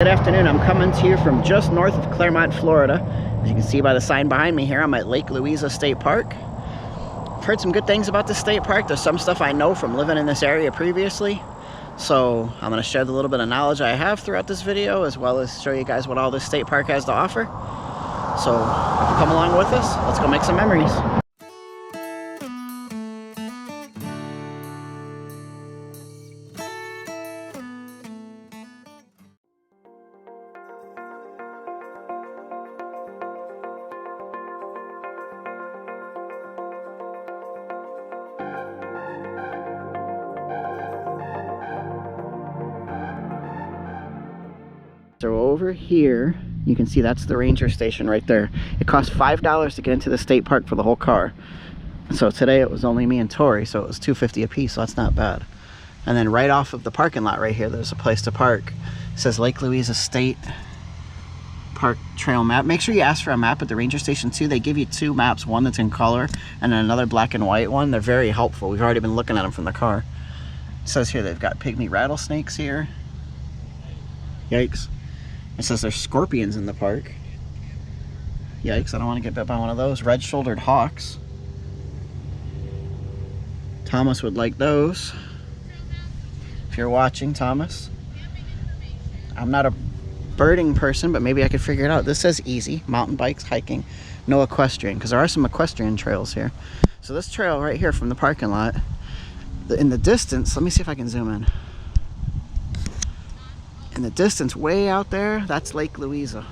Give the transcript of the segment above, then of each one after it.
Good afternoon. I'm coming to you from just north of Clermont, Florida. As you can see by the sign behind me here, I'm at Lake Louisa State Park. I've heard some good things about this state park. There's some stuff I know from living in this area previously. So I'm going to share the little bit of knowledge I have throughout this video, as well as show you guys what all this state park has to offer. So come along with us. Let's go make some memories. So over here, you can see that's the ranger station right there. It costs $5 to get into the state park for the whole car. So today it was only me and Tori, so it was $2.50 a piece, so that's not bad. And then right off of the parking lot right here, there's a place to park. It says Lake Louisa State Park trail map. Make sure you ask for a map at the ranger station too. They give you two maps, one that's in color and then another black and white one. They're very helpful. We've already been looking at them from the car. It says here they've got pygmy rattlesnakes here. Yikes. It says there's scorpions in the park. Yikes, I don't want to get bit by one of those. Red-shouldered hawks. Thomas would like those. If you're watching, Thomas. I'm not a birding person, but maybe I could figure it out. This says easy, mountain bikes, hiking, no equestrian, because there are some equestrian trails here. So this trail right here from the parking lot, in the distance, let me see if I can zoom in. In the distance, way out there, that's Lake Louisa.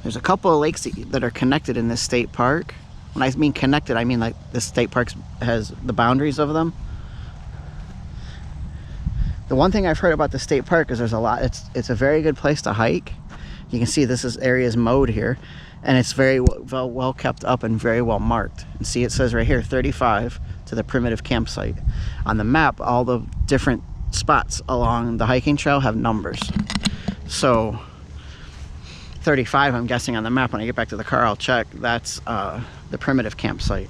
There's a couple of lakes that are connected in this state park. When I mean connected, I mean like this state park has the boundaries of them. The one thing I've heard about the state park is there's a lot, it's a very good place to hike. You can see this area is mowed here, and it's very well kept up and very well marked. And see, it says right here, 35 to the primitive campsite. On the map, all the different spots along the hiking trail have numbers. So 35, I'm guessing on the map. When I get back to the car, I'll check. That's the primitive campsite.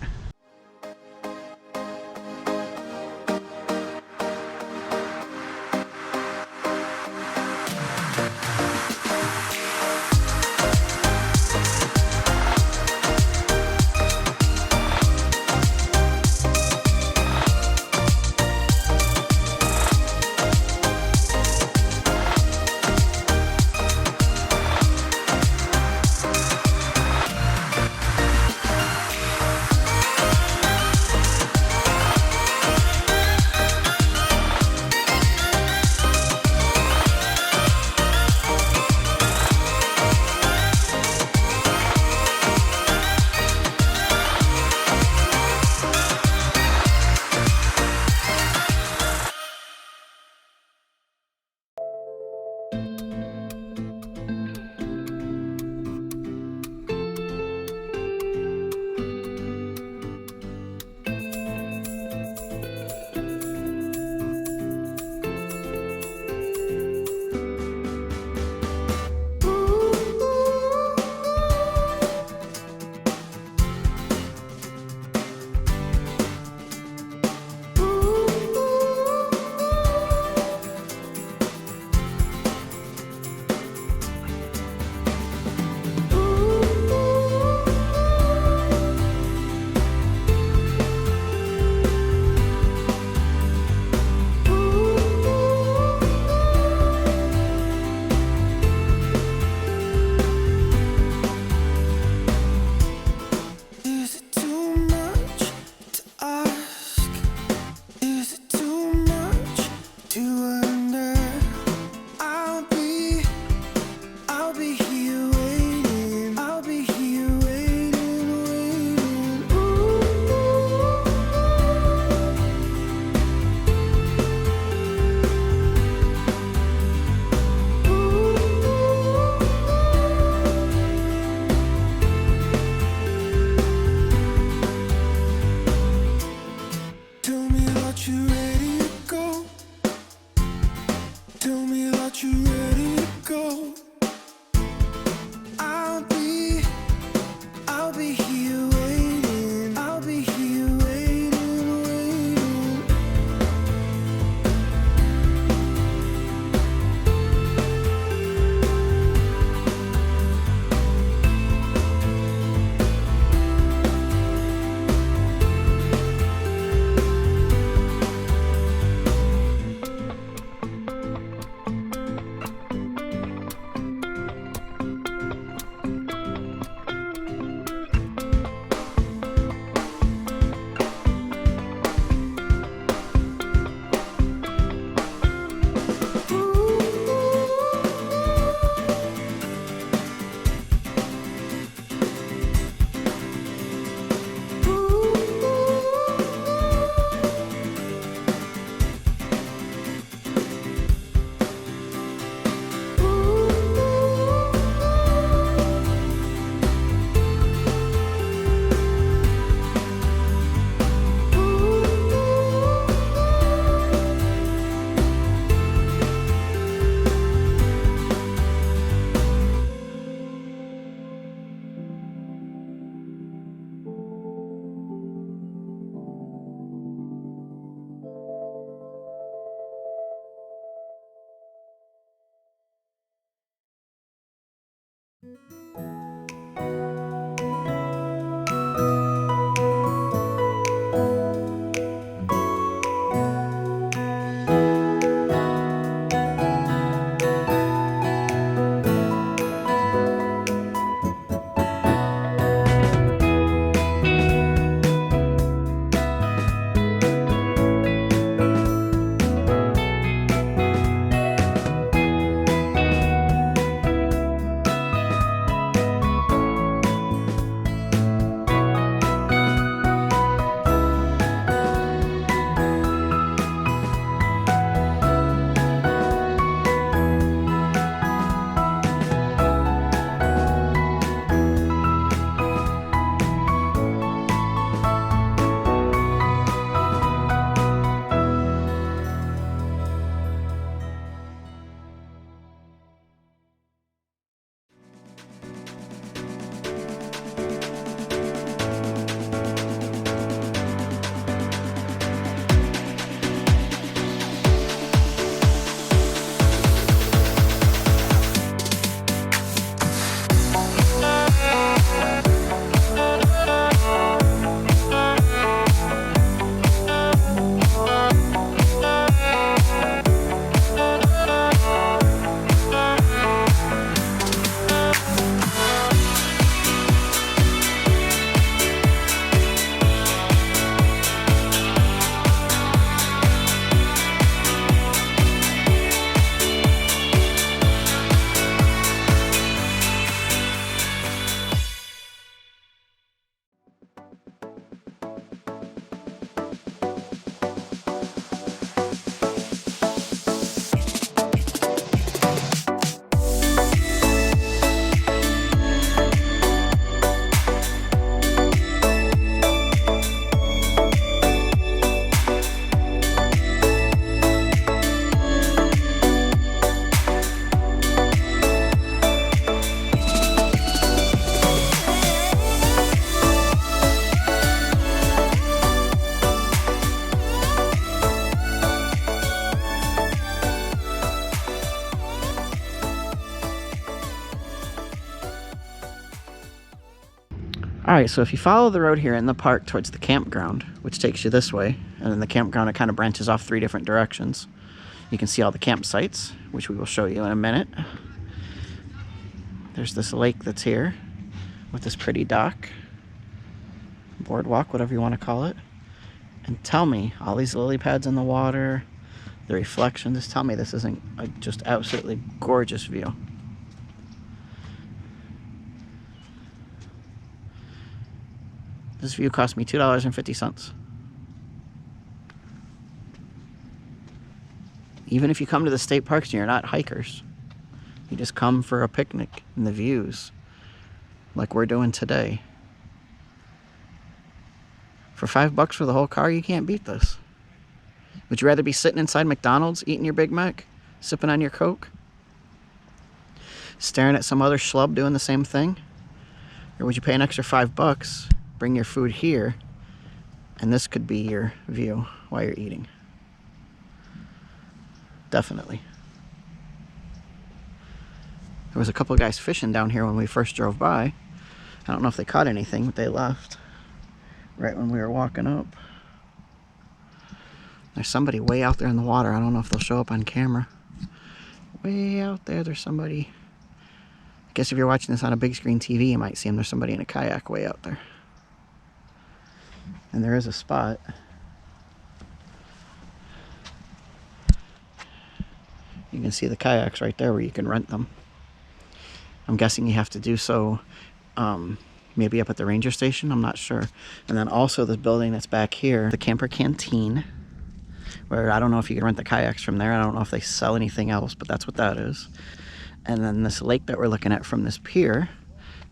Alright, so if you follow the road here in the park towards the campground, which takes you this way, and then the campground, it kind of branches off 3 different directions. You can see all the campsites, which we will show you in a minute. There's this lake that's here with this pretty dock, boardwalk, whatever you want to call it. And tell me, all these lily pads in the water, the reflections, tell me this isn't a just absolutely gorgeous view. This view cost me $2.50. Even if you come to the state parks and you're not hikers, you just come for a picnic and the views, like we're doing today. For $5 for the whole car, you can't beat this. Would you rather be sitting inside McDonald's eating your Big Mac, sipping on your Coke, staring at some other schlub doing the same thing? Or would you pay an extra $5, bring your food here, and this could be your view while you're eating? Definitely. There was a couple of guys fishing down here when we first drove by. I don't know if they caught anything, but they left right when we were walking up. There's somebody way out there in the water. I don't know if they'll show up on camera. Way out there, there's somebody. I guess if you're watching this on a big screen TV, you might see them. There's somebody in a kayak way out there. And there is a spot. You can see the kayaks right there where you can rent them. I'm guessing you have to do so maybe up at the ranger station, I'm not sure. And then also the building that's back here, the camper canteen, where I don't know if you can rent the kayaks from there. I don't know if they sell anything else, but that's what that is. And then this lake that we're looking at from this pier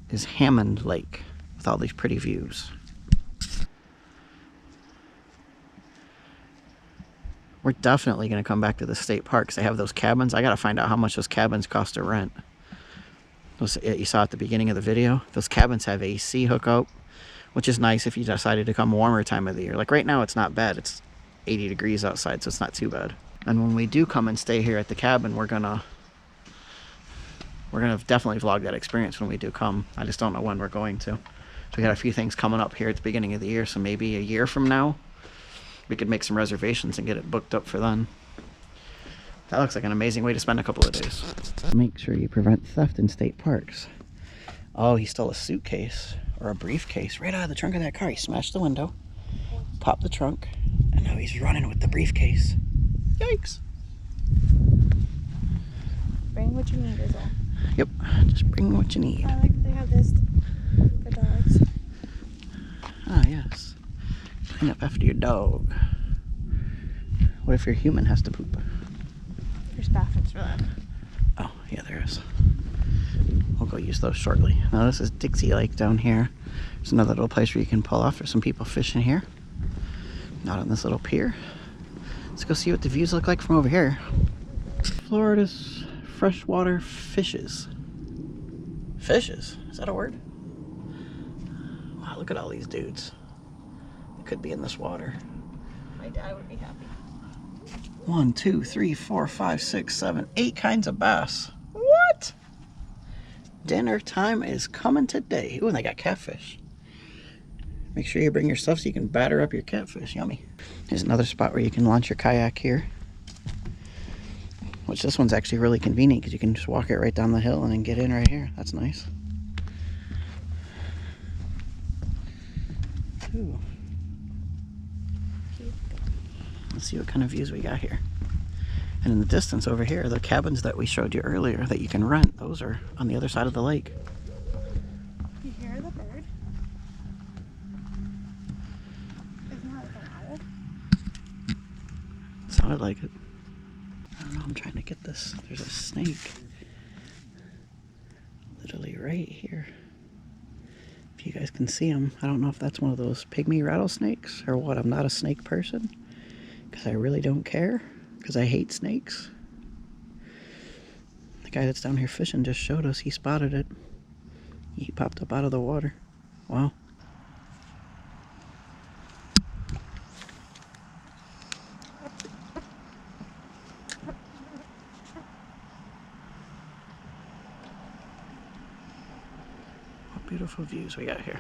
is Hammond Lake with all these pretty views. We're definitely going to come back to the state parks. They have those cabins. I got to find out how much those cabins cost to rent. Those, you saw at the beginning of the video, those cabins have AC hookup, which is nice if you decided to come warmer time of the year. Like right now, it's not bad. It's 80 degrees outside, so it's not too bad. And when we do come and stay here at the cabin, we're gonna we're going to definitely vlog that experience when we do come. I just don't know when we're going to. So we got a few things coming up here at the beginning of the year, so maybe a year from now we could make some reservations and get it booked up for then. That looks like an amazing way to spend a couple of days. Make sure you prevent theft in state parks. Oh, he stole a suitcase or a briefcase right out of the trunk of that car. He smashed the window, popped the trunk, and now he's running with the briefcase. Yikes. Bring what you need is all. Yep, just bring what you need. I like that they have this for dogs. Ah, yes. Clean up after your dog. What if your human has to poop? There's bathrooms for that. Oh, yeah, there is. We'll go use those shortly. Now this is Dixie Lake down here. There's another little place where you can pull off. There's some people fishing here. Not on this little pier. Let's go see what the views look like from over here. Florida's freshwater fishes. Fishes? Is that a word? Wow, look at all these dudes. They could be in this water. My dad would be happy. 1, 2, 3, 4, 5, 6, 7, 8 kinds of bass. What? Dinner time is coming today. Ooh, and they got catfish. Make sure you bring your stuff so you can batter up your catfish. Yummy. Here's another spot where you can launch your kayak here. Which this one's actually really convenient because you can just walk it right down the hill and then get in right here. That's nice. Ooh. Let's see what kind of views we got here. And in the distance over here, the cabins that we showed you earlier that you can rent, those are on the other side of the lake. You hear the bird? Isn't that an owl? Sounded like it. I don't know, I'm trying to get this. There's a snake. Literally right here. If you guys can see him, I don't know if that's one of those pygmy rattlesnakes or what. I'm not a snake person because I really don't care because I hate snakes. The guy that's down here fishing just showed us he spotted it. He popped up out of the water. Wow. What beautiful views we got here.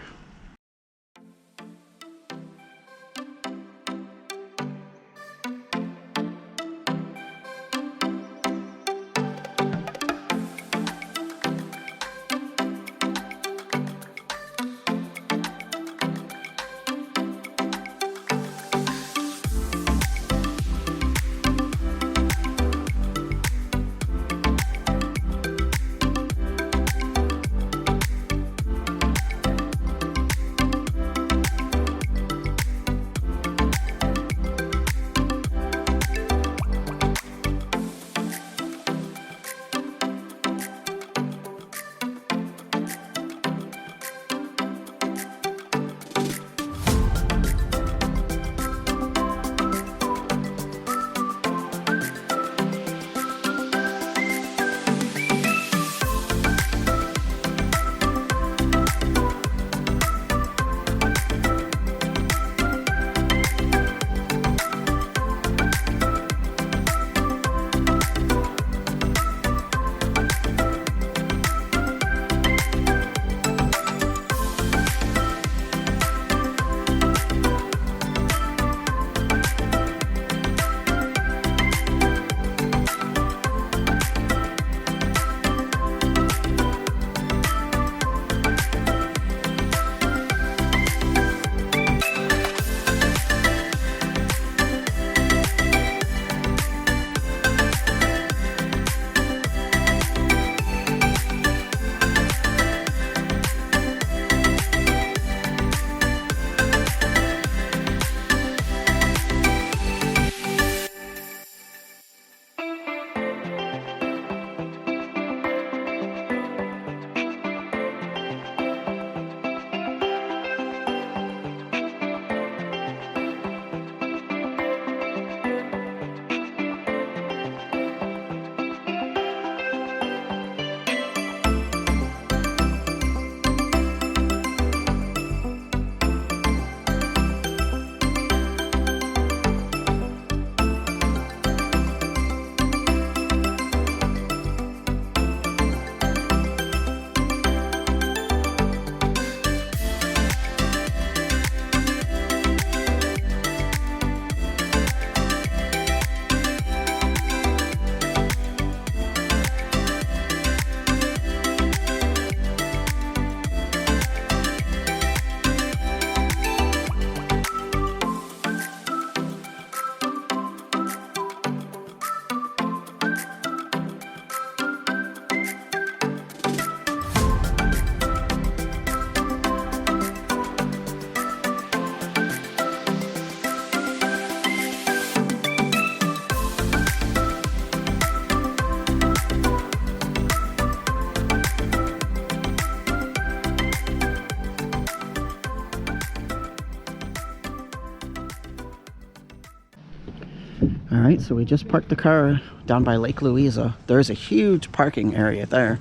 Alright, so we just parked the car down by Lake Louisa. There's a huge parking area there.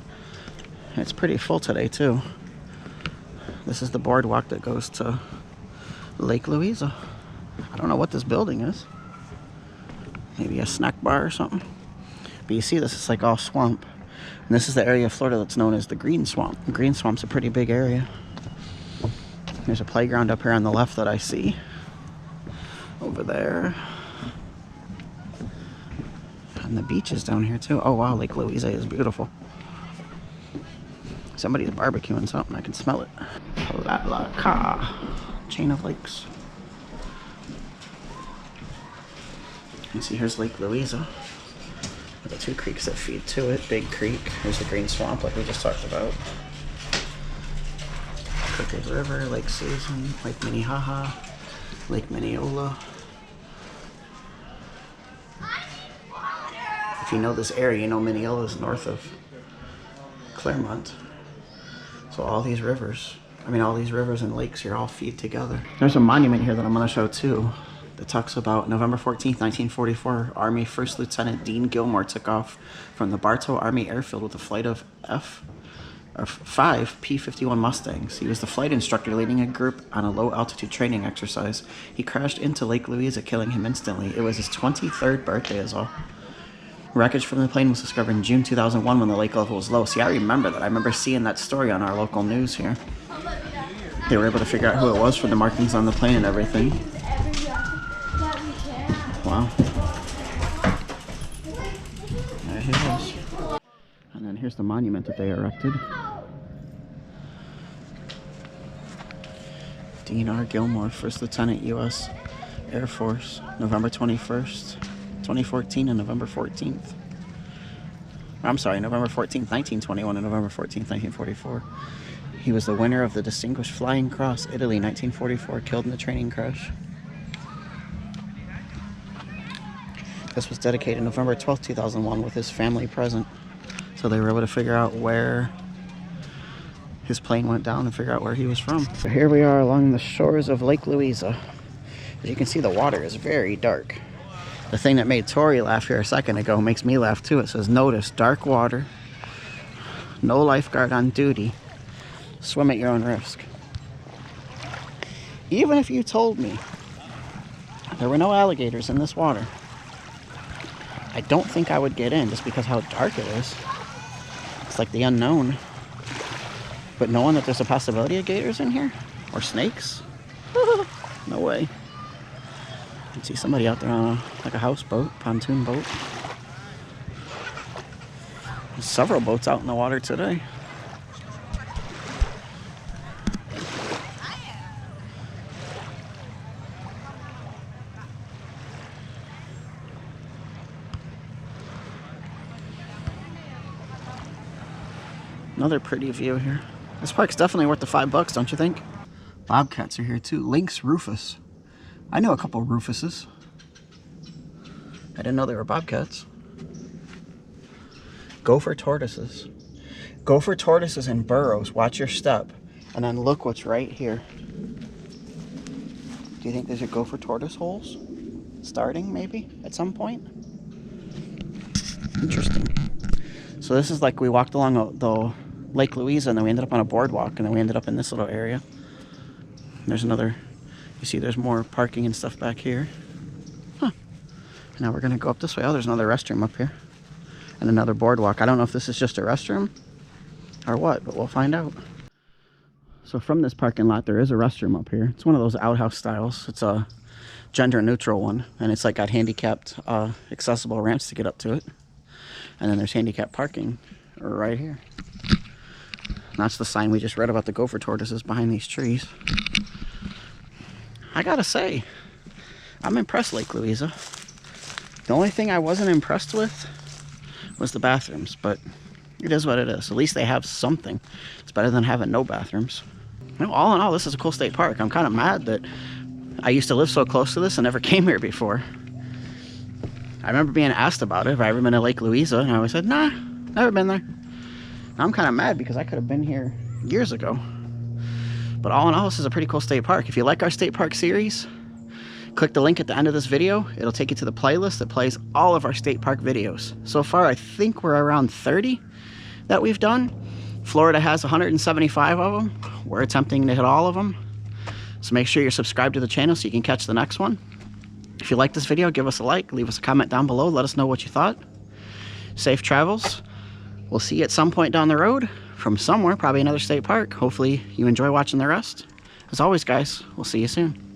It's pretty full today too. This is the boardwalk that goes to Lake Louisa. I don't know what this building is. Maybe a snack bar or something. But you see this is like all swamp. And this is the area of Florida that's known as the Green Swamp. The Green Swamp's a pretty big area. There's a playground up here on the left that I see. Over there. And the beach is down here too. Oh wow, Lake Louisa is beautiful. Somebody's barbecuing something, I can smell it. Ka, chain of lakes. You see here's Lake Louisa. The two creeks that feed to it. Big Creek, here's the Green Swamp like we just talked about. Crooked River, Lake Susan, Lake Minnehaha, Lake Mineola. If you know this area, you know Mineola is north of Clermont. So all these rivers and lakes here all feed together. There's a monument here that I'm going to show too that talks about November 14th, 1944, Army First Lieutenant Dean Gilmore took off from the Bartow Army Airfield with a flight of 5 P-51 Mustangs. He was the flight instructor leading a group on a low-altitude training exercise. He crashed into Lake Louisa, killing him instantly. It was his 23rd birthday is all. Wreckage from the plane was discovered in June 2001 when the lake level was low. See, I remember that. I remember seeing that story on our local news here. They were able to figure out who it was from the markings on the plane and everything. Wow. There he is. And then here's the monument that they erected. Dean R. Gilmore, First Lieutenant, U.S. Air Force, November 21st, 2014 and November 14th. I'm sorry, November 14th, 1921 and November 14th, 1944. He was the winner of the Distinguished Flying Cross, Italy, 1944, killed in the training crash. This was dedicated November 12th, 2001 with his family present. So they were able to figure out where his plane went down and figure out where he was from. So here we are along the shores of Lake Louisa. As you can see, the water is very dark. The thing that made Tori laugh here a second ago makes me laugh too. It says, notice, dark water, no lifeguard on duty, swim at your own risk. Even if you told me there were no alligators in this water, I don't think I would get in just because how dark it is. It's like the unknown. But knowing that there's a possibility of gators in here, or snakes, no way. You can see somebody out there on like a houseboat, pontoon boat. There's several boats out in the water today. Another pretty view here. This park's definitely worth the $5, don't you think? Bobcats are here too. Lynx rufus. I know a couple rufuses. I didn't know they were bobcats. Gopher tortoises. Gopher tortoises and burrows. Watch your step. And then look what's right here. Do you think there's a gopher tortoise holes? Starting maybe at some point? Interesting. So this is like we walked along the Lake Louisa and then we ended up on a boardwalk and then we ended up in this little area. There's another, you see there's more parking and stuff back here. Huh. Now we're gonna go up this way. Oh, there's another restroom up here. And another boardwalk. I don't know if this is just a restroom or what, but we'll find out. So from this parking lot, there is a restroom up here. It's one of those outhouse styles. It's a gender neutral one. And it's like got handicapped accessible ramps to get up to it. And then there's handicapped parking right here. And that's the sign we just read about the gopher tortoises behind these trees. I gotta say, I'm impressed, Lake Louisa. The only thing I wasn't impressed with was the bathrooms, but it is what it is. At least they have something. It's better than having no bathrooms. You know, all in all, this is a cool state park. I'm kind of mad that I used to live so close to this and never came here before. I remember being asked about it, have I ever been to Lake Louisa? And I always said, nah, never been there. Now I'm kind of mad because I could have been here years ago. But all in all, this is a pretty cool state park. If you like our state park series, Click the link at the end of this video. It'll take you to the playlist that plays all of our state park videos. So far, I think we're around 30 that we've done. Florida has 175 of them. We're attempting to hit all of them. So make sure you're subscribed to the channel so you can catch the next one. If you like this video, give us a like, leave us a comment down below, let us know what you thought. Safe travels. We'll see you at some point down the road from somewhere, probably another state park. Hopefully you enjoy watching the rest. As always, guys, we'll see you soon.